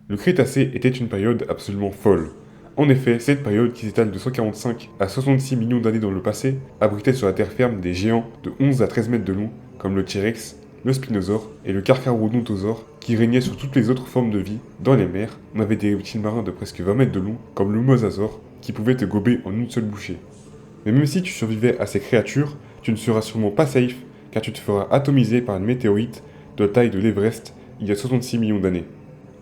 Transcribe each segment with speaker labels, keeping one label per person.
Speaker 1: Le Crétacé était une période absolument folle. En effet, cette période qui s'étale de 145 à 66 millions d'années dans le passé abritait sur la terre ferme des géants de 11 à 13 mètres de long, comme le T-Rex, le Spinosaure et le Carcharodontosaure, qui régnaient sur toutes les autres formes de vie. Dans les mers, on avait des reptiles marins de presque 20 mètres de long, comme le Mosasaure, qui pouvait te gober en une seule bouchée. Mais même si tu survivais à ces créatures, tu ne seras sûrement pas safe, car tu te feras atomiser par une météorite de la taille de l'Everest il y a 66 millions d'années.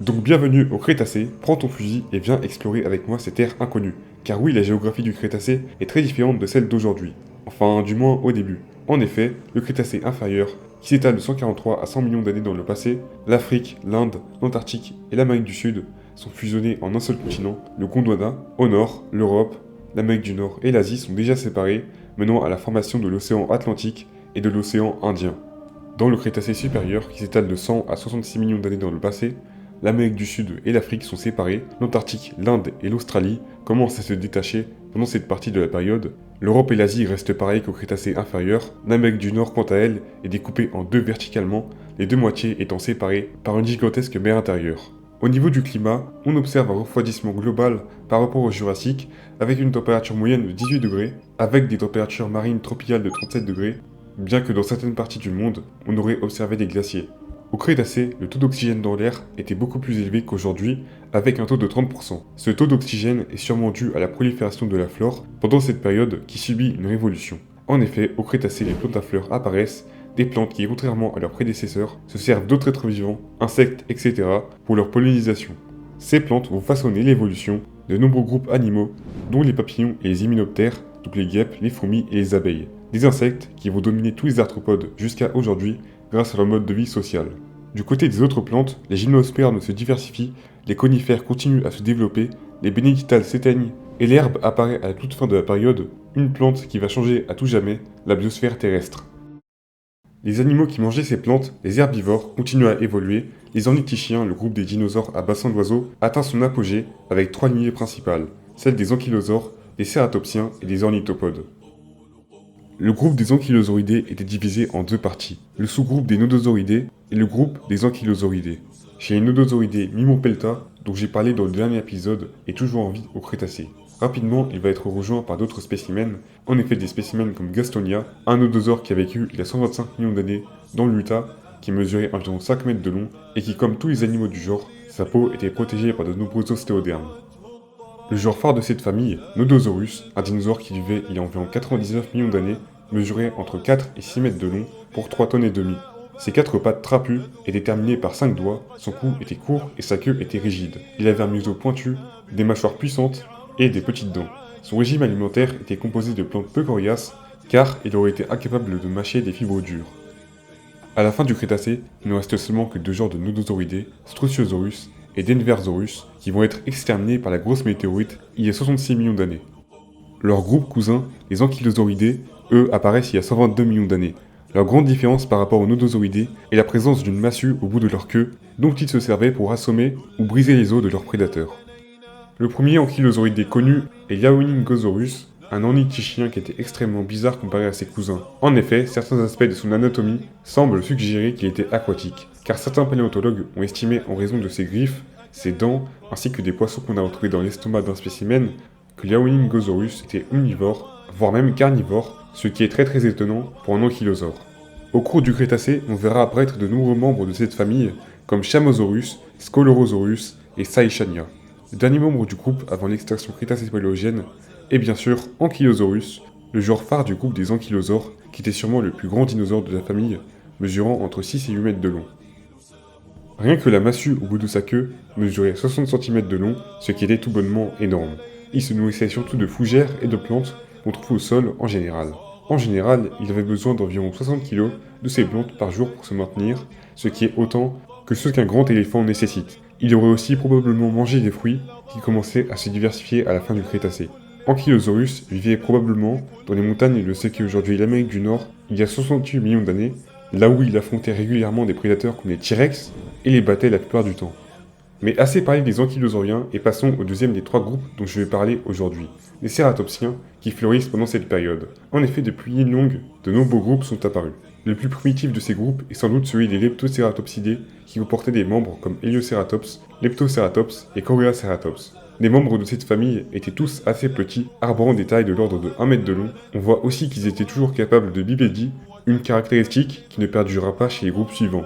Speaker 1: Donc bienvenue au Crétacé, prends ton fusil et viens explorer avec moi ces terres inconnues. Car oui, la géographie du Crétacé est très différente de celle d'aujourd'hui. Enfin, du moins au début. En effet, le Crétacé inférieur, qui s'étale de 143 à 100 millions d'années dans le passé, l'Afrique, l'Inde, l'Antarctique et l'Amérique du Sud sont fusionnés en un seul continent, le Gondwana. Au nord, l'Europe, l'Amérique du Nord et l'Asie sont déjà séparés, menant à la formation de l'océan Atlantique et de l'océan Indien. Dans le Crétacé supérieur, qui s'étale de 100 à 66 millions d'années dans le passé, l'Amérique du Sud et l'Afrique sont séparées, l'Antarctique, l'Inde et l'Australie commencent à se détacher pendant cette partie de la période. L'Europe et l'Asie restent pareilles qu'au Crétacé inférieur, l'Amérique du Nord quant à elle est découpée en deux verticalement, les deux moitiés étant séparées par une gigantesque mer intérieure. Au niveau du climat, on observe un refroidissement global par rapport au Jurassique, avec une température moyenne de 18 degrés, avec des températures marines tropicales de 37 degrés, bien que dans certaines parties du monde, on aurait observé des glaciers. Au Crétacé, le taux d'oxygène dans l'air était beaucoup plus élevé qu'aujourd'hui, avec un taux de 30%. Ce taux d'oxygène est sûrement dû à la prolifération de la flore pendant cette période qui subit une révolution. En effet, au Crétacé, les plantes à fleurs apparaissent, des plantes qui, contrairement à leurs prédécesseurs, se servent d'autres êtres vivants, insectes, etc., pour leur pollinisation. Ces plantes vont façonner l'évolution de nombreux groupes animaux, dont les papillons et les hyménoptères, donc les guêpes, les fourmis et les abeilles. Des insectes qui vont dominer tous les arthropodes jusqu'à aujourd'hui grâce à leur mode de vie social. Du côté des autres plantes, les gymnospermes se diversifient, les conifères continuent à se développer, les bénédictales s'éteignent, et l'herbe apparaît à la toute fin de la période, une plante qui va changer à tout jamais la biosphère terrestre. Les animaux qui mangeaient ces plantes, les herbivores, continuent à évoluer. Les ornithischiens, le groupe des dinosaures à bassin d'oiseaux, atteint son apogée avec trois lignées principales, celles des ankylosaures, des cératopsiens et des ornithopodes. Le groupe des ankylosauridés était divisé en deux parties, le sous-groupe des nodosauridés et le groupe des ankylosauridés. Chez les nodosauridés, Mimopelta, dont j'ai parlé dans le dernier épisode, est toujours en vie au Crétacé. Rapidement, il va être rejoint par d'autres spécimens, en effet des spécimens comme Gastonia, un nodosaure qui a vécu il y a 125 millions d'années dans l'Utah, qui mesurait environ 5 mètres de long et qui, comme tous les animaux du genre, sa peau était protégée par de nombreux ostéodermes. Le genre phare de cette famille, Nodosaurus, un dinosaure qui vivait il y a environ 99 millions d'années, mesurait entre 4 et 6 mètres de long pour 3 tonnes et demie. Ses quatre pattes trapues étaient terminées par 5 doigts, son cou était court et sa queue était rigide. Il avait un museau pointu, des mâchoires puissantes et des petites dents. Son régime alimentaire était composé de plantes peu coriaces, car il aurait été incapable de mâcher des fibres dures. À la fin du Crétacé, il ne reste seulement que deux genres de nodosauridés, Struciosaurus et Denversaurus, qui vont être exterminés par la grosse météorite il y a 66 millions d'années. Leur groupe cousin, les ankylosauridés, eux, apparaissent il y a 122 millions d'années. Leur grande différence par rapport aux nodosauridés est la présence d'une massue au bout de leur queue, dont ils se servaient pour assommer ou briser les os de leurs prédateurs. Le premier ankylosauridé connu est Yaoningosaurus, un ornithischien qui était extrêmement bizarre comparé à ses cousins. En effet, certains aspects de son anatomie semblent suggérer qu'il était aquatique, car certains paléontologues ont estimé en raison de ses griffes, ses dents, ainsi que des poissons qu'on a retrouvés dans l'estomac d'un spécimen, que Yaoningosaurus était omnivore, voire même carnivore, ce qui est très étonnant pour un ankylosaure. Au cours du Crétacé, on verra apparaître de nombreux membres de cette famille, comme Chamosaurus, Scolosaurus et Saechania. Le dernier membre du groupe avant l'extinction crétacé-paléogène est bien sûr Ankylosaurus, le genre phare du groupe des ankylosaures, qui était sûrement le plus grand dinosaure de la famille, mesurant entre 6 et 8 mètres de long. Rien que la massue au bout de sa queue mesurait 60 cm de long, ce qui était tout bonnement énorme. Il se nourrissait surtout de fougères et de plantes qu'on trouve au sol en général. En général, il avait besoin d'environ 60 kg de ces plantes par jour pour se maintenir, ce qui est autant que ce qu'un grand éléphant nécessite. Il aurait aussi probablement mangé des fruits qui commençaient à se diversifier à la fin du Crétacé. Ankylosaurus vivait probablement dans les montagnes de ce qu'est aujourd'hui l'Amérique du Nord il y a 68 millions d'années, là où il affrontait régulièrement des prédateurs comme les T-Rex et les battait la plupart du temps. Mais assez parlé des ankylosauriens et passons au deuxième des trois groupes dont je vais parler aujourd'hui, les cératopsiens qui fleurissent pendant cette période. En effet, depuis une longue, de nombreux groupes sont apparus. Le plus primitif de ces groupes est sans doute celui des Leptoceratopsidés qui comportaient des membres comme Helioceratops, Leptoceratops et Coreoceratops. Les membres de cette famille étaient tous assez petits, arborant des tailles de l'ordre de 1 mètre de long. On voit aussi qu'ils étaient toujours capables de bipédie, une caractéristique qui ne perdurera pas chez les groupes suivants.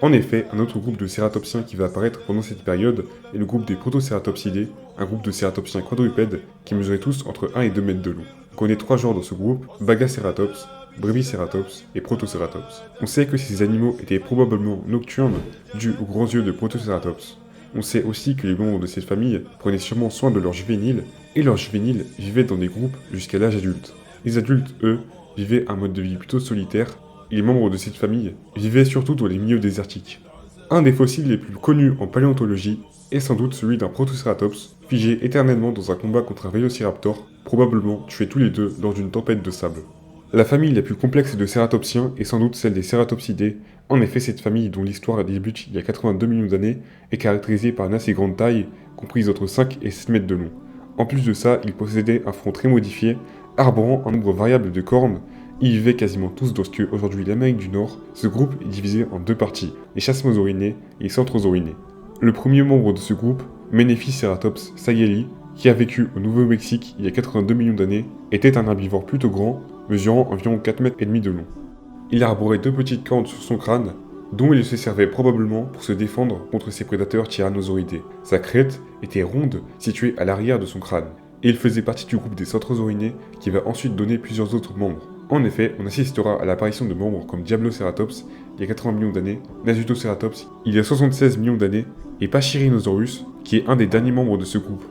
Speaker 1: En effet, un autre groupe de cératopsiens qui va apparaître pendant cette période est le groupe des Protoceratopsidés, un groupe de cératopsiens quadrupèdes qui mesuraient tous entre 1 et 2 mètres de long. On connaît 3 genres dans ce groupe, Bagaceratops, Breviceratops et Protoceratops. On sait que ces animaux étaient probablement nocturnes, dus aux grands yeux de Protoceratops. On sait aussi que les membres de cette famille prenaient sûrement soin de leurs juvéniles, et leurs juvéniles vivaient dans des groupes jusqu'à l'âge adulte. Les adultes, eux, vivaient un mode de vie plutôt solitaire, et les membres de cette famille vivaient surtout dans les milieux désertiques. Un des fossiles les plus connus en paléontologie est sans doute celui d'un Protoceratops, figé éternellement dans un combat contre un Vélociraptor, probablement tués tous les deux lors d'une tempête de sable. La famille la plus complexe de cératopsiens est sans doute celle des Cératopsidés. En effet, cette famille, dont l'histoire débute il y a 82 millions d'années, est caractérisée par une assez grande taille, comprise entre 5 et 7 mètres de long. En plus de ça, ils possédaient un front très modifié, arborant un nombre variable de cornes. Ils vivaient quasiment tous dans ce que aujourd'hui l'Amérique du Nord. Ce groupe est divisé en deux parties, les chasmosaurinés et les centrosaurinés. Le premier membre de ce groupe, Menephiceratops sayeli, qui a vécu au Nouveau-Mexique il y a 82 millions d'années, était un herbivore plutôt grand, mesurant environ 4 mètres et demi de long. Il arborait deux petites cornes sur son crâne, dont il se servait probablement pour se défendre contre ses prédateurs tyrannosauridés. Sa crête était ronde, située à l'arrière de son crâne, et il faisait partie du groupe des centrosaurinés qui va ensuite donner plusieurs autres membres. En effet, on assistera à l'apparition de membres comme Diabloceratops il y a 80 millions d'années, Nasutoceratops il y a 76 millions d'années, et Pachyrhinosaurus, qui est un des derniers membres de ce groupe.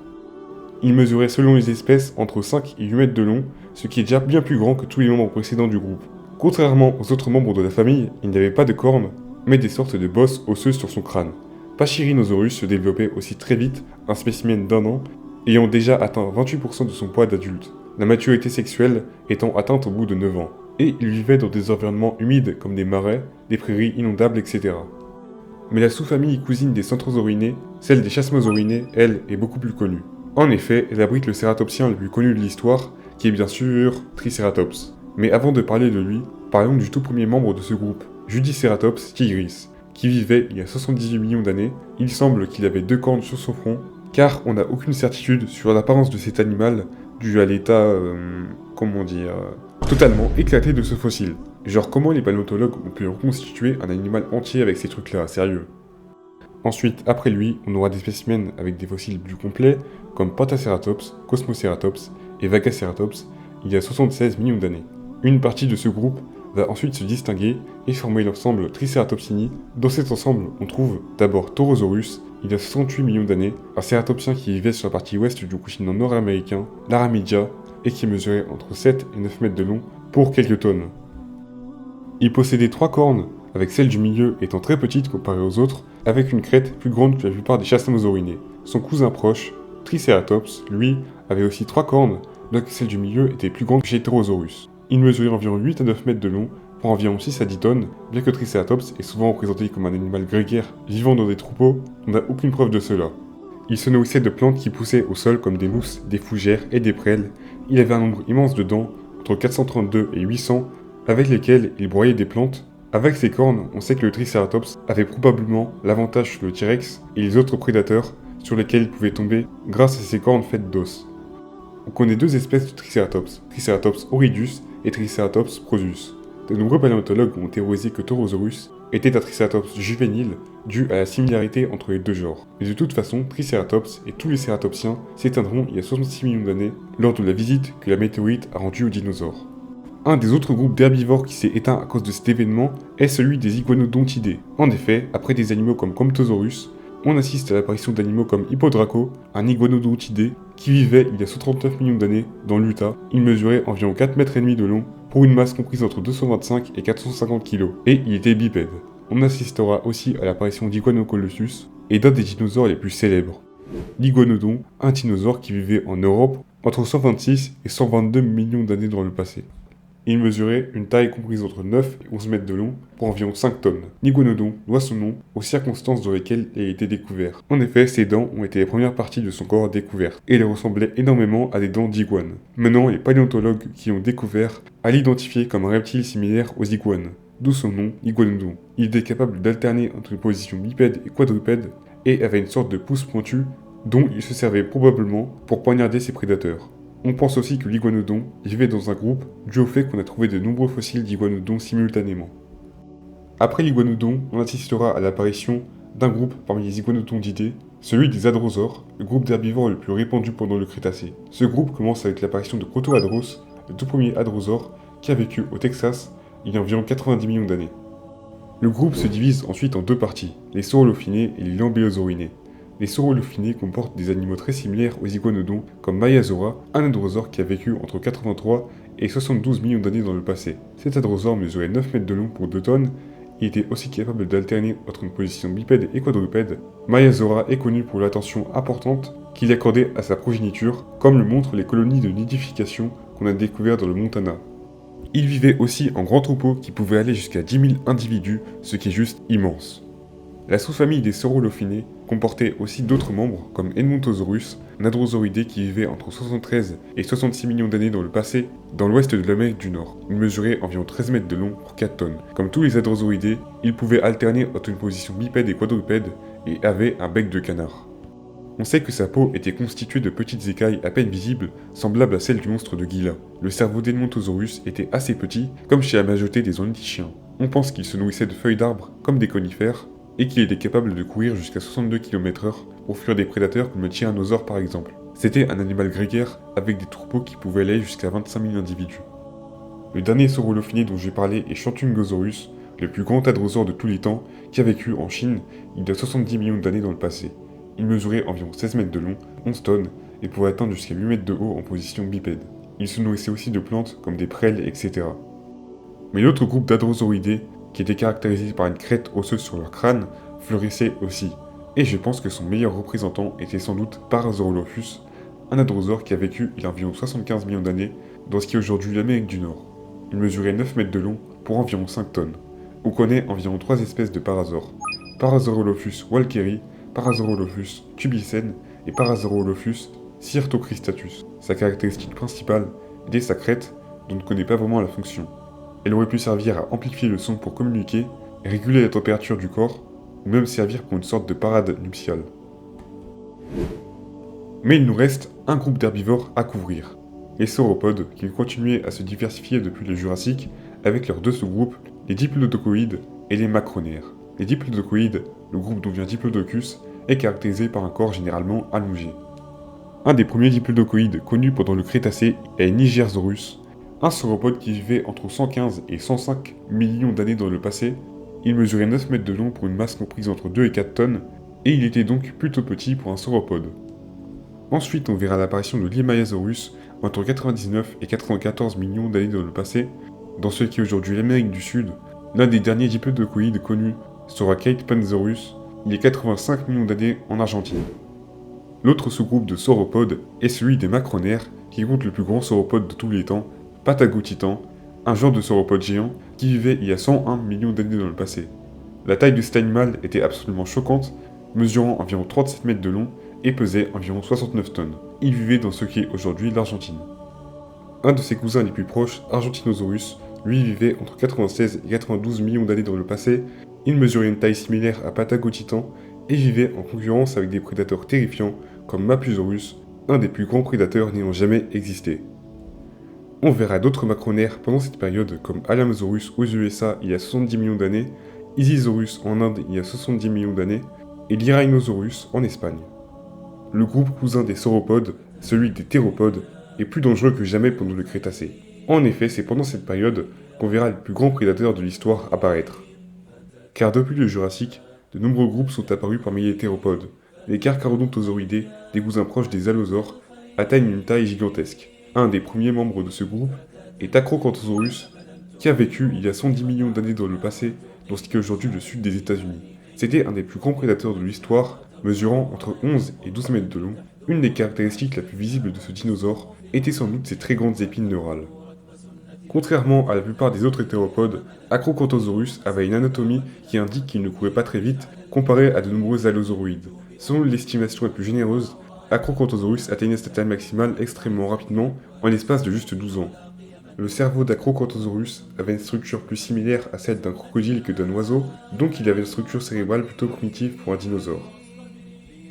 Speaker 1: Il mesurait selon les espèces entre 5 et 8 mètres de long, ce qui est déjà bien plus grand que tous les membres précédents du groupe. Contrairement aux autres membres de la famille, il n'avait pas de cornes, mais des sortes de bosses osseuses sur son crâne. Pachyrhinosaurus se développait aussi très vite, un spécimen d'1 an, ayant déjà atteint 28% de son poids d'adulte, la maturité sexuelle étant atteinte au bout de 9 ans. Et il vivait dans des environnements humides comme des marais, des prairies inondables, etc. Mais la sous-famille cousine des centrosaurinés, celle des chasmosaurinés, elle, est beaucoup plus connue. En effet, elle abrite le cératopsien le plus connu de l'histoire, qui est bien sûr Triceratops. Mais avant de parler de lui, parlons du tout premier membre de ce groupe, Judiceratops tigris, qui vivait il y a 78 millions d'années. Il semble qu'il avait deux cornes sur son front, car on n'a aucune certitude sur l'apparence de cet animal, dû à l'état, totalement éclaté de ce fossile. Genre comment les paléontologues ont pu reconstituer un animal entier avec ces trucs-là, sérieux. Ensuite, après lui, on aura des spécimens avec des fossiles plus complets, comme Pentaceratops, Cosmoceratops et Vagaceratops, il y a 76 millions d'années. Une partie de ce groupe va ensuite se distinguer et former l'ensemble Triceratopsini. Dans cet ensemble, on trouve d'abord Torosaurus, il y a 68 millions d'années, un cératopsien qui vivait sur la partie ouest du continent nord-américain, l'Aramidia, et qui mesurait entre 7 et 9 mètres de long pour quelques tonnes. Il possédait 3 cornes, avec celle du milieu étant très petite comparée aux autres, avec une crête plus grande que la plupart des chasmosaurinés. Son cousin proche, Triceratops, lui, avait aussi 3 cornes, bien que celle du milieu était plus grande que chez Heterosaurus. Il mesurait environ 8 à 9 mètres de long, pour environ 6 à 10 tonnes, bien que Triceratops est souvent représenté comme un animal grégaire vivant dans des troupeaux, on n'a aucune preuve de cela. Il se nourrissait de plantes qui poussaient au sol comme des mousses, des fougères et des prêles. Il avait un nombre immense de dents, entre 432 et 800, avec lesquelles il broyait des plantes. Avec ses cornes, on sait que le Triceratops avait probablement l'avantage sur le T-Rex et les autres prédateurs sur lesquels il pouvait tomber grâce à ses cornes faites d'os. On connaît deux espèces de Triceratops, Triceratops horridus et Triceratops prosius. De nombreux paléontologues ont théorisé que Torosaurus était un Triceratops juvénile dû à la similarité entre les deux genres. Mais de toute façon, Triceratops et tous les cératopsiens s'éteindront il y a 66 millions d'années lors de la visite que la météorite a rendue aux dinosaures. Un des autres groupes d'herbivores qui s'est éteint à cause de cet événement est celui des iguanodontidés. En effet, après des animaux comme Comptosaurus, on assiste à l'apparition d'animaux comme Hippodraco, un iguanodontidé qui vivait il y a 139 millions d'années dans l'Utah. Il mesurait environ 4 mètres et demi de long pour une masse comprise entre 225 et 450 kg, et il était bipède. On assistera aussi à l'apparition d'Iguanocolossus et d'un des dinosaures les plus célèbres, l'Iguanodon, un dinosaure qui vivait en Europe entre 126 et 122 millions d'années dans le passé. Il mesurait une taille comprise entre 9 et 11 mètres de long pour environ 5 tonnes. L'iguanodon doit son nom aux circonstances dans lesquelles il a été découvert. En effet, ses dents ont été les premières parties de son corps découvertes, et elles ressemblaient énormément à des dents d'iguane. Maintenant, les paléontologues qui l'ont découvert à l'identifier comme un reptile similaire aux iguanes. d'où son nom, Iguanodon. Il était capable d'alterner entre une position bipède et quadrupède, et avait une sorte de pouce pointu, dont il se servait probablement pour poignarder ses prédateurs. On pense aussi que l'iguanodon vivait dans un groupe dû au fait qu'on a trouvé de nombreux fossiles d'iguanodon simultanément. Après l'iguanodon, on assistera à l'apparition d'un groupe parmi les iguanodontidae, celui des hadrosaures, le groupe d'herbivores le plus répandu pendant le Crétacé. Ce groupe commence avec l'apparition de Protohadros, le tout premier hadrosaure qui a vécu au Texas il y a environ 90 millions d'années. Le groupe se divise ensuite en deux parties, les saurolophinés et les lambélosaurinés. Les saurolophinés comportent des animaux très similaires aux iguanodons, comme Maiasaura, un hadrosaure qui a vécu entre 83 et 72 millions d'années dans le passé. Cet hadrosaure mesurait 9 mètres de long pour 2 tonnes. Il était aussi capable d'alterner entre une position bipède et quadrupède. Maiasaura est connu pour l'attention importante qu'il accordait à sa progéniture, comme le montrent les colonies de nidification qu'on a découvertes dans le Montana. Il vivait aussi en grands troupeaux qui pouvaient aller jusqu'à 10 000 individus, ce qui est juste immense. La sous-famille des saurolophinés comportait aussi d'autres membres, comme Edmontosaurus, un hadrosauridé qui vivait entre 73 et 66 millions d'années dans le passé, dans l'ouest de l'Amérique du Nord. Il mesurait environ 13 mètres de long pour 4 tonnes. Comme tous les hadrosauridés, il pouvait alterner entre une position bipède et quadrupède et avait un bec de canard. On sait que sa peau était constituée de petites écailles à peine visibles, semblables à celles du monstre de Gila. Le cerveau d'Edmontosaurus était assez petit, comme chez la majorité des ornithichiens. On pense qu'il se nourrissait de feuilles d'arbres, comme des conifères, et qu'il était capable de courir jusqu'à 62 km/h pour fuir des prédateurs comme le tyrannosaure par exemple. C'était un animal grégaire avec des troupeaux qui pouvaient aller jusqu'à 25 000 individus. Le dernier saurolophiné dont j'ai parlé est Shantungosaurus, le plus grand hadrosaure de tous les temps, qui a vécu en Chine il y a 70 millions d'années dans le passé. Il mesurait environ 16 mètres de long, 11 tonnes, et pouvait atteindre jusqu'à 8 mètres de haut en position bipède. Il se nourrissait aussi de plantes comme des prêles, etc. Mais l'autre groupe d'hadrosauridés, qui était caractérisé par une crête osseuse sur leur crâne, fleurissait aussi. Et je pense que son meilleur représentant était sans doute Parasaurolophus, un hadrosaure qui a vécu il y a environ 75 millions d'années dans ce qui est aujourd'hui l'Amérique du Nord. Il mesurait 9 mètres de long pour environ 5 tonnes. On connaît environ 3 espèces de parasaures. Parasaurolophus walkeri, Parasaurolophus tubicen et Parasaurolophus cyrtocristatus. Sa caractéristique principale était sa crête, dont on ne connaît pas vraiment la fonction. Elle aurait pu servir à amplifier le son pour communiquer, réguler la température du corps, ou même servir pour une sorte de parade nuptiale. Mais il nous reste un groupe d'herbivores à couvrir. Les sauropodes, qui ont continué à se diversifier depuis le Jurassique, avec leurs deux sous-groupes, les diplodocoïdes et les macronaires. Les diplodocoïdes, le groupe d'où vient Diplodocus, est caractérisé par un corps généralement allongé. Un des premiers diplodocoïdes connus pendant le Crétacé est Nigersaurus, un sauropode qui vivait entre 115 et 105 millions d'années dans le passé. Il mesurait 9 mètres de long pour une masse comprise entre 2 et 4 tonnes, et il était donc plutôt petit pour un sauropode. Ensuite, on verra l'apparition de l'Himayasaurus entre 99 et 94 millions d'années dans le passé, dans ce qui est aujourd'hui l'Amérique du Sud. L'un des derniers diplodocoïdes connus sera Capepansaurus, il y a 85 millions d'années en Argentine. L'autre sous-groupe de sauropodes est celui des macronaires, qui compte le plus grand sauropode de tous les temps, Patagotitan, un genre de sauropode géant qui vivait il y a 101 millions d'années dans le passé. La taille de cet animal était absolument choquante, mesurant environ 37 mètres de long et pesait environ 69 tonnes. Il vivait dans ce qui est aujourd'hui l'Argentine. Un de ses cousins les plus proches, Argentinosaurus, lui vivait entre 96 et 92 millions d'années dans le passé. Il mesurait une taille similaire à Patagotitan et vivait en concurrence avec des prédateurs terrifiants comme Mapusaurus, un des plus grands prédateurs n'ayant jamais existé. On verra d'autres macronaires pendant cette période comme Alamosaurus aux USA il y a 70 millions d'années, Isisaurus en Inde il y a 70 millions d'années et Lirhinosaurus en Espagne. Le groupe cousin des sauropodes, celui des théropodes, est plus dangereux que jamais pendant le Crétacé. En effet, c'est pendant cette période qu'on verra les plus grands prédateurs de l'histoire apparaître. Car depuis le Jurassique, de nombreux groupes sont apparus parmi les théropodes. Les Carcharodontosauridae, des cousins proches des allosaures, atteignent une taille gigantesque. Un des premiers membres de ce groupe est Acrocanthosaurus, qui a vécu il y a 110 millions d'années dans le passé, dans ce qui est aujourd'hui le sud des États-Unis. C'était un des plus grands prédateurs de l'histoire, mesurant entre 11 et 12 mètres de long. Une des caractéristiques la plus visible de ce dinosaure était sans doute ses très grandes épines neurales. Contrairement à la plupart des autres hétéropodes, Acrocanthosaurus avait une anatomie qui indique qu'il ne courait pas très vite, comparé à de nombreux allosauroïdes. Selon l'estimation la plus généreuse, Acrocanthosaurus atteignait sa taille maximale extrêmement rapidement, en l'espace de juste 12 ans. Le cerveau d'Acrocanthosaurus avait une structure plus similaire à celle d'un crocodile que d'un oiseau, donc il avait une structure cérébrale plutôt primitive pour un dinosaure.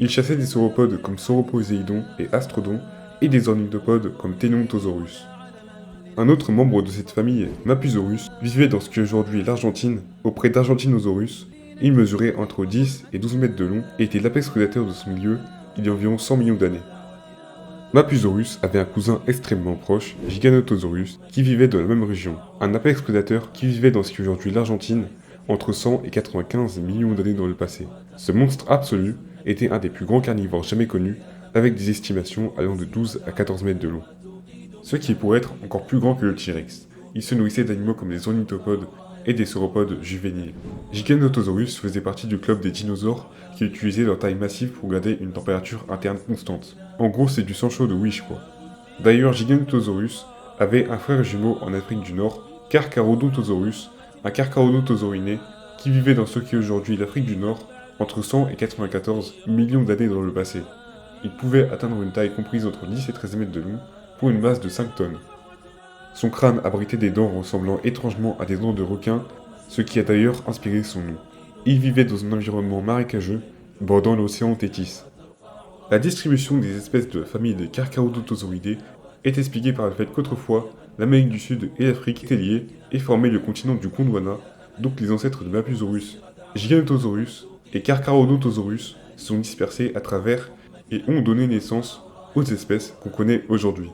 Speaker 1: Il chassait des sauropodes comme Sauroposéidon et Astrodon, et des ornithopodes comme Tenontosaurus. Un autre membre de cette famille, Mapusaurus, vivait dans ce qui aujourd'hui est l'Argentine, auprès d'Argentinosaurus. Il mesurait entre 10 et 12 mètres de long et était l'apex prédateur de son milieu il y a environ 100 millions d'années. Mapusaurus avait un cousin extrêmement proche, Giganotosaurus, qui vivait dans la même région. Un apex prédateur qui vivait dans ce qui est aujourd'hui l'Argentine, entre 100 et 95 millions d'années dans le passé. Ce monstre absolu était un des plus grands carnivores jamais connus, avec des estimations allant de 12 à 14 mètres de long. Ce qui pourrait être encore plus grand que le T-Rex. Il se nourrissait d'animaux comme des ornithopodes et des sauropodes juvéniles. Giganotosaurus faisait partie du club des dinosaures qui utilisaient leur taille massive pour garder une température interne constante. En gros, c'est du sang chaud de Wish quoi. D'ailleurs, Giganotosaurus avait un frère jumeau en Afrique du Nord, Carcharodontosaurus, un carcharodontosauriné qui vivait dans ce qui est aujourd'hui l'Afrique du Nord entre 100 et 94 millions d'années dans le passé. Il pouvait atteindre une taille comprise entre 10 et 13 mètres de long pour une masse de 5 tonnes. Son crâne abritait des dents ressemblant étrangement à des dents de requin, ce qui a d'ailleurs inspiré son nom. Il vivait dans un environnement marécageux, bordant l'océan Tétis. La distribution des espèces de la famille des Carcharodontosauridae est expliquée par le fait qu'autrefois, l'Amérique du Sud et l'Afrique étaient liées et formaient le continent du Gondwana, donc les ancêtres de Mapusaurus. Giganotosaurus et Carcharodontosaurus se sont dispersés à travers et ont donné naissance aux espèces qu'on connaît aujourd'hui.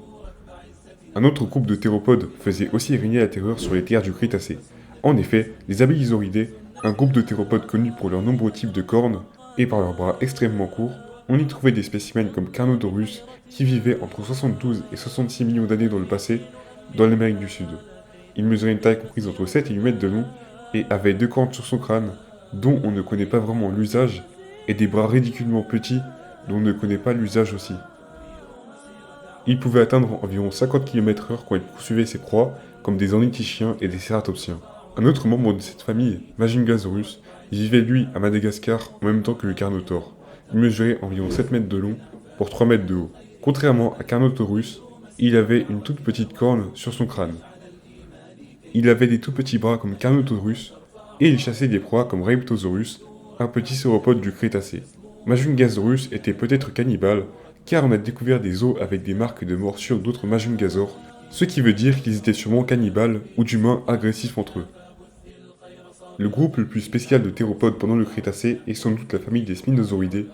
Speaker 1: Un autre groupe de théropodes faisait aussi régner la terreur sur les terres du Crétacé. En effet, les Abélisauridés, un groupe de théropodes connus pour leurs nombreux types de cornes et par leurs bras extrêmement courts, on y trouvait des spécimens comme Carnodorus qui vivaient entre 72 et 66 millions d'années dans le passé dans l'Amérique du Sud. Il mesurait une taille comprise entre 7 et 8 mètres de long et avait 2 cornes sur son crâne, dont on ne connaît pas vraiment l'usage, et des bras ridiculement petits dont on ne connaît pas l'usage aussi. Il pouvait atteindre environ 50 km/h quand il poursuivait ses proies, comme des ornithischiens et des cératopsiens. Un autre membre de cette famille, Majungasaurus, vivait lui à Madagascar en même temps que le Carnotaure. Il mesurait environ 7 mètres de long pour 3 mètres de haut. Contrairement à Carnotaurus, il avait une toute petite corne sur son crâne. Il avait des tout petits bras comme Carnotaurus, et il chassait des proies comme Rheptosaurus, un petit sauropode du Crétacé. Majungasaurus était peut-être cannibale, car on a découvert des os avec des marques de morsures d'autres Majungasaures, ce qui veut dire qu'ils étaient sûrement cannibales ou d'humains agressifs entre eux. Le groupe le plus spécial de théropodes pendant le Crétacé est sans doute la famille des Spinosauridae,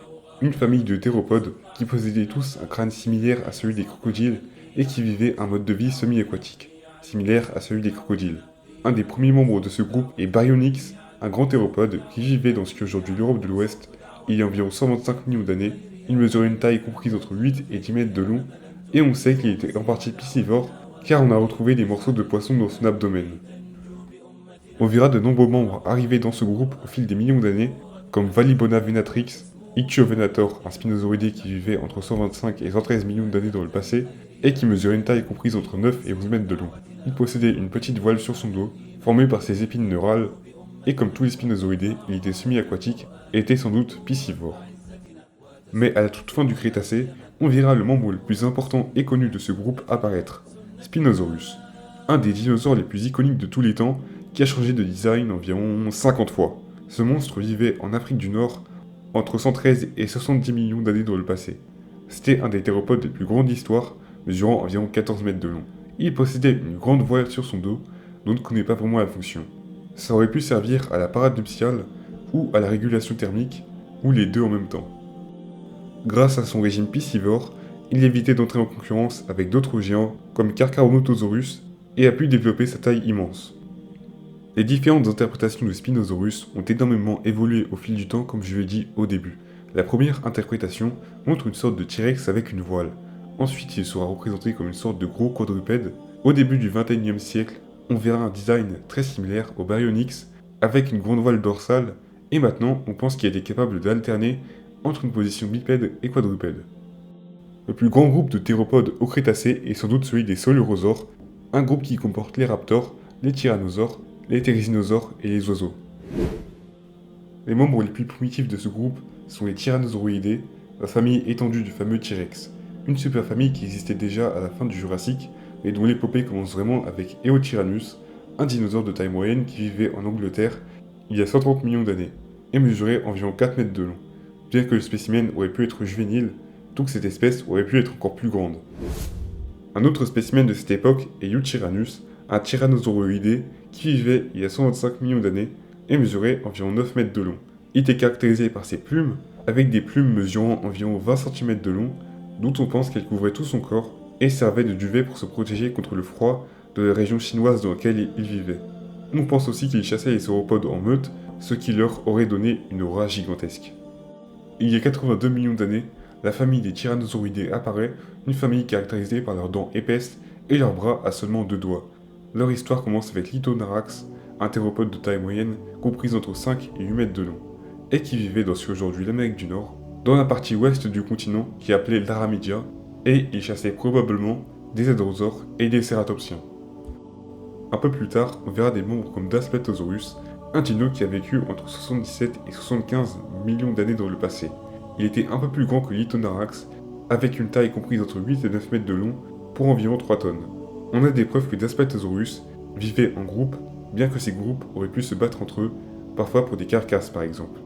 Speaker 1: une famille de théropodes qui possédaient tous un crâne similaire à celui des crocodiles et qui vivaient un mode de vie semi-aquatique, similaire à celui des crocodiles. Un des premiers membres de ce groupe est Baryonyx, un grand théropode qui vivait dans ce qui est aujourd'hui l'Europe de l'Ouest il y a environ 125 millions d'années. Il mesurait une taille comprise entre 8 et 10 mètres de long, et on sait qu'il était en partie piscivore, car on a retrouvé des morceaux de poisson dans son abdomen. On verra de nombreux membres arriver dans ce groupe au fil des millions d'années, comme Valibona venatrix, Ichthyovenator, un spinosauridé qui vivait entre 125 et 113 millions d'années dans le passé, et qui mesurait une taille comprise entre 9 et 11 mètres de long. Il possédait une petite voile sur son dos, formée par ses épines neurales, et comme tous les spinosauridés, il était semi-aquatique et était sans doute piscivore. Mais à la toute fin du Crétacé, on verra le membre le plus important et connu de ce groupe apparaître, Spinosaurus, un des dinosaures les plus iconiques de tous les temps, qui a changé de design environ 50 fois. Ce monstre vivait en Afrique du Nord entre 113 et 70 millions d'années dans le passé. C'était un des théropodes les plus grands d'histoire, mesurant environ 14 mètres de long. Il possédait une grande voile sur son dos, dont on ne connaît pas vraiment la fonction. Ça aurait pu servir à la parade nuptiale, ou à la régulation thermique, ou les deux en même temps. Grâce à son régime piscivore, il évitait d'entrer en concurrence avec d'autres géants comme Carcharodontosaurus et a pu développer sa taille immense. Les différentes interprétations de Spinosaurus ont énormément évolué au fil du temps comme je l'ai dit au début. La première interprétation montre une sorte de T-Rex avec une voile. Ensuite, il sera représenté comme une sorte de gros quadrupède. Au début du XXIe siècle, on verra un design très similaire au Baryonyx avec une grande voile dorsale, et maintenant on pense qu'il était capable d'alterner entre une position bipède et quadrupède. Le plus grand groupe de théropodes au Crétacé est sans doute celui des Salurosaures, un groupe qui comporte les raptors, les tyrannosaures, les thérizinosaures et les oiseaux. Les membres les plus primitifs de ce groupe sont les Tyrannosauroidés, la famille étendue du fameux T-Rex, une superfamille qui existait déjà à la fin du Jurassique, et dont l'épopée commence vraiment avec Eotyrannus, un dinosaure de taille moyenne qui vivait en Angleterre il y a 130 millions d'années, et mesurait environ 4 mètres de long. Bien que le spécimen aurait pu être juvénile, donc cette espèce aurait pu être encore plus grande. Un autre spécimen de cette époque est Eutyrannus, un tyrannosauroïdé qui vivait il y a 125 millions d'années et mesurait environ 9 mètres de long. Il était caractérisé par ses plumes, avec des plumes mesurant environ 20 cm de long, dont on pense qu'elles couvraient tout son corps et servaient de duvet pour se protéger contre le froid de la région chinoise dans laquelle il vivait. On pense aussi qu'il chassait les sauropodes en meute, ce qui leur aurait donné une aura gigantesque. Il y a 82 millions d'années, la famille des tyrannosauridés apparaît, une famille caractérisée par leurs dents épaisses et leurs bras à seulement 2 doigts. Leur histoire commence avec Lithonaurax, un théropode de taille moyenne comprise entre 5 et 8 mètres de long, et qui vivait dans ce qu'aujourd'hui l'Amérique du Nord, dans la partie ouest du continent qui est appelée l'Aramidia, et il chassait probablement des hadrosaures et des cératopsiens. Un peu plus tard, on verra des membres comme Daspletosaurus, un dino qui a vécu entre 77 et 75 millions d'années dans le passé. Il était un peu plus grand que Lithonaurax, avec une taille comprise entre 8 et 9 mètres de long, pour environ 3 tonnes. On a des preuves que Daspletosaurus vivait en groupe, bien que ces groupes auraient pu se battre entre eux, parfois pour des carcasses par exemple.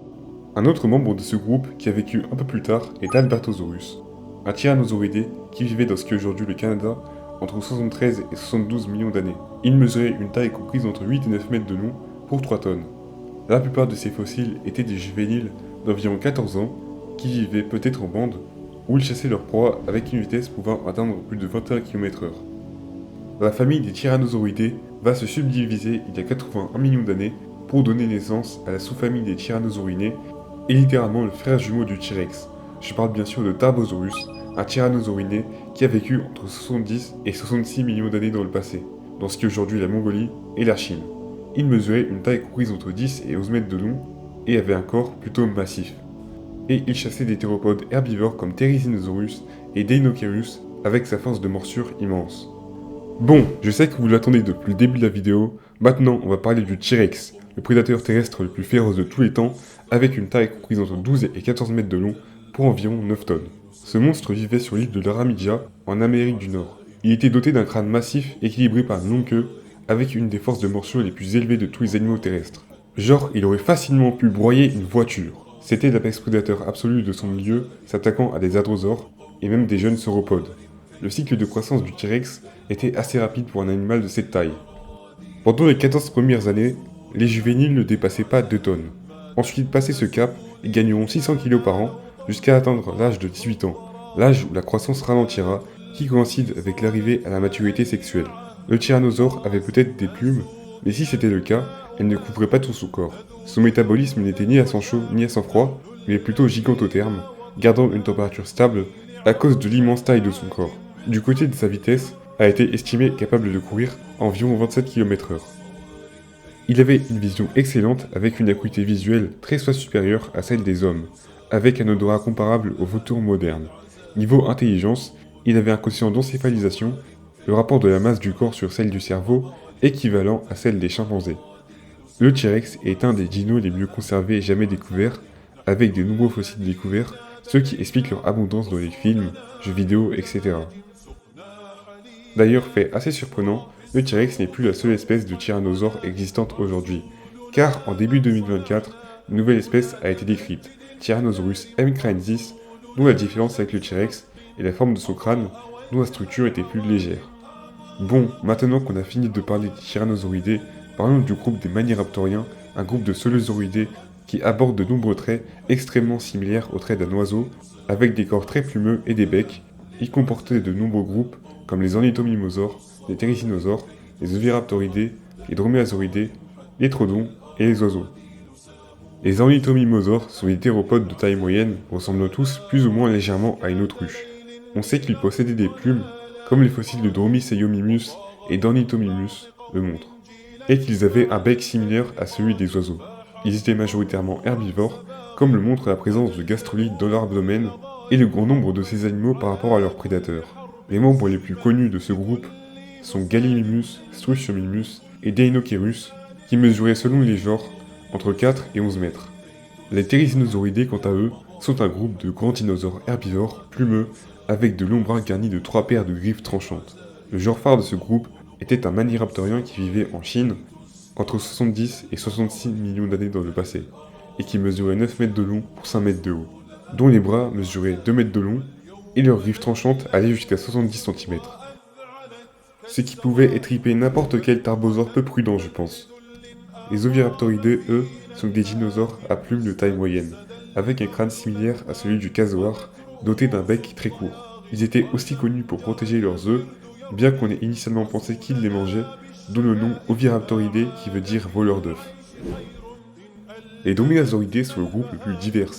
Speaker 1: Un autre membre de ce groupe qui a vécu un peu plus tard est Albertosaurus, un tyrannosauridé qui vivait dans ce qu'est aujourd'hui le Canada entre 73 et 72 millions d'années. Il mesurait une taille comprise entre 8 et 9 mètres de long pour 3 tonnes. La plupart de ces fossiles étaient des juvéniles d'environ 14 ans qui vivaient peut-être en bande où ils chassaient leur proie avec une vitesse pouvant atteindre plus de 21 km/h. La famille des tyrannosauridés va se subdiviser il y a 81 millions d'années pour donner naissance à la sous-famille des tyrannosaurinés et littéralement le frère jumeau du T-Rex. Je parle bien sûr de Tarbosaurus, un tyrannosaurinée qui a vécu entre 70 et 66 millions d'années dans le passé, dans ce qui est aujourd'hui la Mongolie et la Chine. Il mesurait une taille comprise entre 10 et 11 mètres de long et avait un corps plutôt massif. Et il chassait des théropodes herbivores comme Therizinosaurus et Deinocheirus avec sa force de morsure immense. Bon, je sais que vous l'attendez depuis le début de la vidéo, maintenant on va parler du T-Rex, le prédateur terrestre le plus féroce de tous les temps, avec une taille comprise entre 12 et 14 mètres de long pour environ 9 tonnes. Ce monstre vivait sur l'île de l'Aramidia, en Amérique du Nord. Il était doté d'un crâne massif équilibré par une longue queue, avec une des forces de morsure les plus élevées de tous les animaux terrestres. Genre, il aurait facilement pu broyer une voiture. C'était l'apex prédateur absolu de son milieu, s'attaquant à des hadrosaures et même des jeunes sauropodes. Le cycle de croissance du T-Rex était assez rapide pour un animal de cette taille. Pendant les 14 premières années, les juvéniles ne dépassaient pas 2 tonnes. Ensuite, passé ce cap, ils gagneront 600 kg par an, jusqu'à atteindre l'âge de 18 ans, l'âge où la croissance ralentira, qui coïncide avec l'arrivée à la maturité sexuelle. Le tyrannosaure avait peut-être des plumes, mais si c'était le cas, elles ne couvraient pas tout son corps. Son métabolisme n'était ni à sang chaud ni à sang froid, mais plutôt gigantotherme, gardant une température stable à cause de l'immense taille de son corps. Du côté de sa vitesse, a été estimé capable de courir environ 27 km/h. Il avait une vision excellente avec une acuité visuelle très fois supérieure à celle des hommes, avec un odorat comparable aux vautours modernes. Niveau intelligence, il avait un quotient d'encéphalisation, le rapport de la masse du corps sur celle du cerveau, équivalent à celle des chimpanzés. Le T-Rex est un des dinos les mieux conservés jamais découverts, avec de nombreux fossiles découverts, ce qui explique leur abondance dans les films, jeux vidéo, etc. D'ailleurs, fait assez surprenant, le T-Rex n'est plus la seule espèce de tyrannosaure existante aujourd'hui, car en début 2024, une nouvelle espèce a été décrite, Tyrannosaurus mcraensis, dont la différence avec le T-Rex est la forme de son crâne, dont la structure était plus légère. Bon, maintenant qu'on a fini de parler des tyrannosauridés, parlons du groupe des Maniraptoriens, un groupe de Solosauridés qui aborde de nombreux traits extrêmement similaires aux traits d'un oiseau, avec des corps très plumeux et des becs. Il comportait de nombreux groupes, comme les ornithomimosaures, les téricinosaures, les oviraptoridés, les dromaeosauridés, les trodons et les oiseaux. Les ornithomimosaures sont des théropodes de taille moyenne, ressemblant tous plus ou moins légèrement à une autruche. On sait qu'ils possédaient des plumes, comme les fossiles de Dromiceiomimus et d'Ornithomimus le montrent, et qu'ils avaient un bec similaire à celui des oiseaux. Ils étaient majoritairement herbivores, comme le montre la présence de gastrolites dans leur abdomen et le grand nombre de ces animaux par rapport à leurs prédateurs. Les membres les plus connus de ce groupe sont Gallimimus, Struthiomimus et Deinocheirus, qui mesuraient selon les genres entre 4 et 11 mètres. Les Therizinosauridae, quant à eux, sont un groupe de grands dinosaures herbivores plumeux avec de longs bras garnis de 3 paires de griffes tranchantes. Le genre phare de ce groupe était un maniraptorien qui vivait en Chine entre 70 et 66 millions d'années dans le passé, et qui mesurait 9 mètres de long pour 5 mètres de haut, dont les bras mesuraient 2 mètres de long, et leurs griffes tranchantes allaient jusqu'à 70 cm. Ce qui pouvait étriper n'importe quel tarbosaure peu prudent, je pense. Les oviraptoridés, eux, sont des dinosaures à plumes de taille moyenne, avec un crâne similaire à celui du casoar, doté d'un bec très court. Ils étaient aussi connus pour protéger leurs œufs, bien qu'on ait initialement pensé qu'ils les mangeaient, d'où le nom oviraptoridés qui veut dire voleur d'œufs. Les dromaeosauridés sont le groupe le plus divers,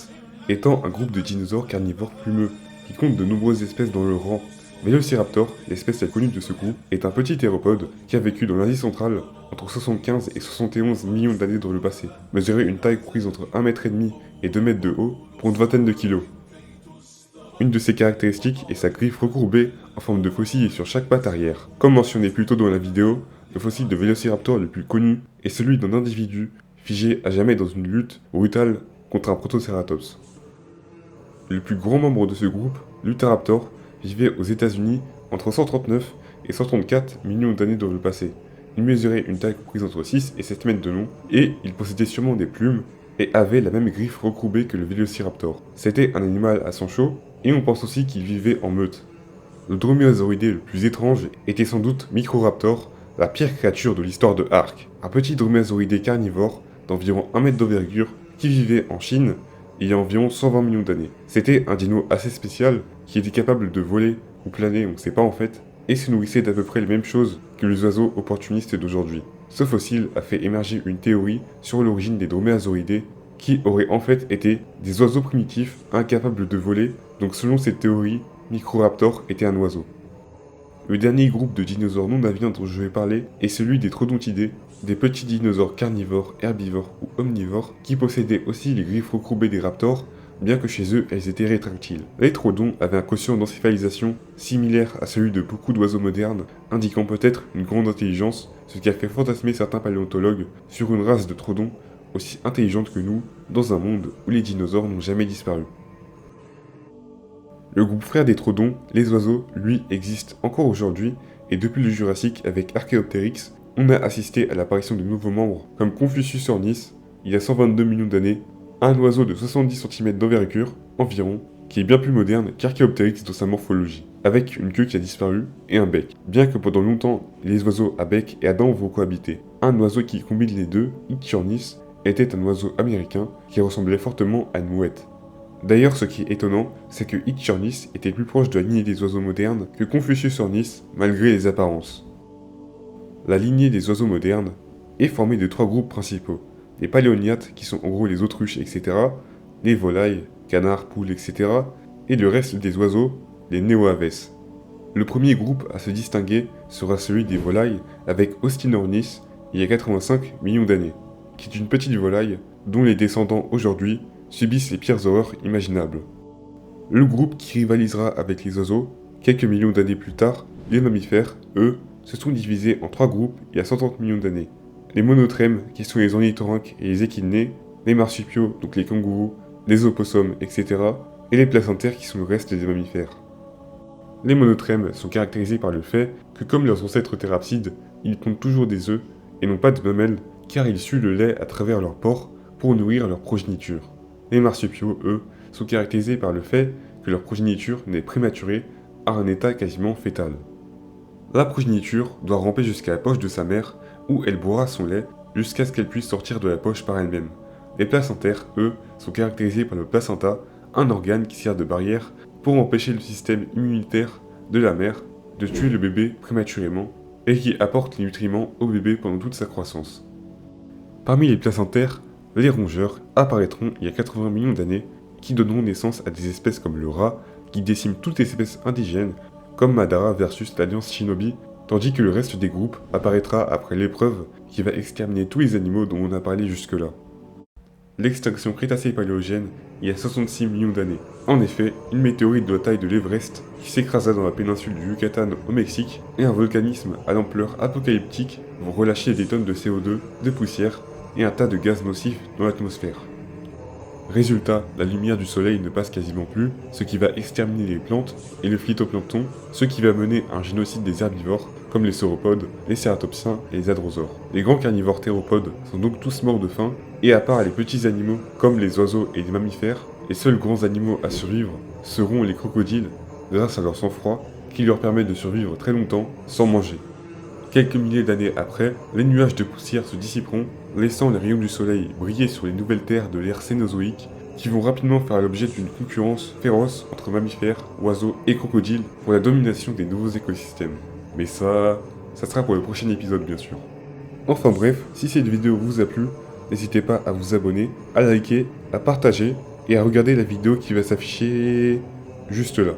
Speaker 1: étant un groupe de dinosaures carnivores plumeux, qui compte de nombreuses espèces dans leur rang. Velociraptor, l'espèce la connue de ce groupe, est un petit théropode qui a vécu dans l'Asie centrale entre 75 et 71 millions d'années dans le passé, mesurait une taille comprise entre 1,5 m et 2 mètres de haut pour une vingtaine de kilos. Une de ses caractéristiques est sa griffe recourbée en forme de faucille sur chaque patte arrière. Comme mentionné plus tôt dans la vidéo, le fossile de Velociraptor le plus connu est celui d'un individu figé à jamais dans une lutte brutale contre un Protoceratops. Le plus grand membre de ce groupe, l'Utahraptor, vivait aux États-Unis entre 139 et 134 millions d'années dans le passé. Il mesurait une taille comprise entre 6 et 7 mètres de long, et il possédait sûrement des plumes et avait la même griffe recourbée que le Velociraptor. C'était un animal à sang chaud, et on pense aussi qu'il vivait en meute. Le dromaeosauridé le plus étrange était sans doute Microraptor, la pire créature de l'histoire de Ark, un petit dromaeosauridé carnivore d'environ 1 mètre d'envergure qui vivait en Chine il y a environ 120 millions d'années. C'était un dino assez spécial qui était capable de voler ou planer, on ne sait pas en fait, et se nourrissait d'à peu près les mêmes choses que les oiseaux opportunistes d'aujourd'hui. Ce fossile a fait émerger une théorie sur l'origine des dromaeosauridés qui auraient en fait été des oiseaux primitifs incapables de voler, donc selon cette théorie, Microraptor était un oiseau. Le dernier groupe de dinosaures non aviens dont je vais parler est celui des trodontidés, des petits dinosaures carnivores, herbivores ou omnivores qui possédaient aussi les griffes recourbées des raptors, bien que chez eux elles étaient rétractiles. Les trodons avaient un quotient d'encéphalisation similaire à celui de beaucoup d'oiseaux modernes, indiquant peut-être une grande intelligence, ce qui a fait fantasmer certains paléontologues sur une race de trodons aussi intelligente que nous, dans un monde où les dinosaures n'ont jamais disparu. Le groupe frère des trodons, les oiseaux, lui, existe encore aujourd'hui, et depuis le Jurassique avec Archaeopteryx, on a assisté à l'apparition de nouveaux membres, comme Confucius ornis, il y a 122 millions d'années, un oiseau de 70 cm d'envergure, environ, qui est bien plus moderne qu'Archaeopteryx dans sa morphologie, avec une queue qui a disparu et un bec, bien que pendant longtemps, les oiseaux à bec et à dents vont cohabiter. Un oiseau qui combine les deux, Ichthyornis, était un oiseau américain qui ressemblait fortement à une mouette. D'ailleurs, ce qui est étonnant, c'est que Ichthyornis était plus proche de la lignée des oiseaux modernes que Confucius ornis, malgré les apparences. La lignée des oiseaux modernes est formée de 3 groupes principaux. Les paléoniates, qui sont en gros les autruches, etc., les volailles, canards, poules, etc., et le reste des oiseaux, les néoaves. Le premier groupe à se distinguer sera celui des volailles, avec Austinornis, il y a 85 millions d'années, qui est une petite volaille dont les descendants aujourd'hui subissent les pires horreurs imaginables. Le groupe qui rivalisera avec les oiseaux, quelques millions d'années plus tard, les mammifères, eux, se sont divisés en 3 groupes il y a 130 millions d'années. Les monotrèmes, qui sont les ornithorynques et les échidnés, les marsupiaux, donc les kangourous, les opossums, etc., et les placentaires qui sont le reste des mammifères. Les monotrèmes sont caractérisés par le fait que comme leurs ancêtres thérapsides, ils pondent toujours des œufs et non pas de mamelles, car ils suent le lait à travers leurs pores pour nourrir leur progéniture. Les marsupiaux, eux, sont caractérisés par le fait que leur progéniture naît prématurée à un état quasiment fœtal. La progéniture doit ramper jusqu'à la poche de sa mère, où elle boira son lait jusqu'à ce qu'elle puisse sortir de la poche par elle-même. Les placentaires, eux, sont caractérisés par le placenta, un organe qui sert de barrière pour empêcher le système immunitaire de la mère de tuer le bébé prématurément et qui apporte les nutriments au bébé pendant toute sa croissance. Parmi les placentaires, les rongeurs apparaîtront il y a 80 millions d'années qui donneront naissance à des espèces comme le rat qui déciment toutes les espèces indigènes comme Madara versus l'Alliance Shinobi, tandis que le reste des groupes apparaîtra après l'épreuve qui va exterminer tous les animaux dont on a parlé jusque-là. L'extinction Crétacé-Paléogène il y a 66 millions d'années. En effet, une météorite de la taille de l'Everest qui s'écrasa dans la péninsule du Yucatan au Mexique et un volcanisme à l'ampleur apocalyptique vont relâcher des tonnes de CO2, de poussière et un tas de gaz nocifs dans l'atmosphère. Résultat, la lumière du soleil ne passe quasiment plus, ce qui va exterminer les plantes et le phytoplancton, ce qui va mener à un génocide des herbivores, comme les sauropodes, les cératopsiens et les hadrosaures. Les grands carnivores théropodes sont donc tous morts de faim, et à part les petits animaux comme les oiseaux et les mammifères, les seuls grands animaux à survivre seront les crocodiles, grâce à leur sang-froid, qui leur permet de survivre très longtemps sans manger. Quelques milliers d'années après, les nuages de poussière se dissiperont, laissant les rayons du soleil briller sur les nouvelles terres de l'ère cénozoïque, qui vont rapidement faire l'objet d'une concurrence féroce entre mammifères, oiseaux et crocodiles pour la domination des nouveaux écosystèmes. Mais ça sera pour le prochain épisode bien sûr. Enfin bref, si cette vidéo vous a plu, n'hésitez pas à vous abonner, à liker, à partager et à regarder la vidéo qui va s'afficher juste là.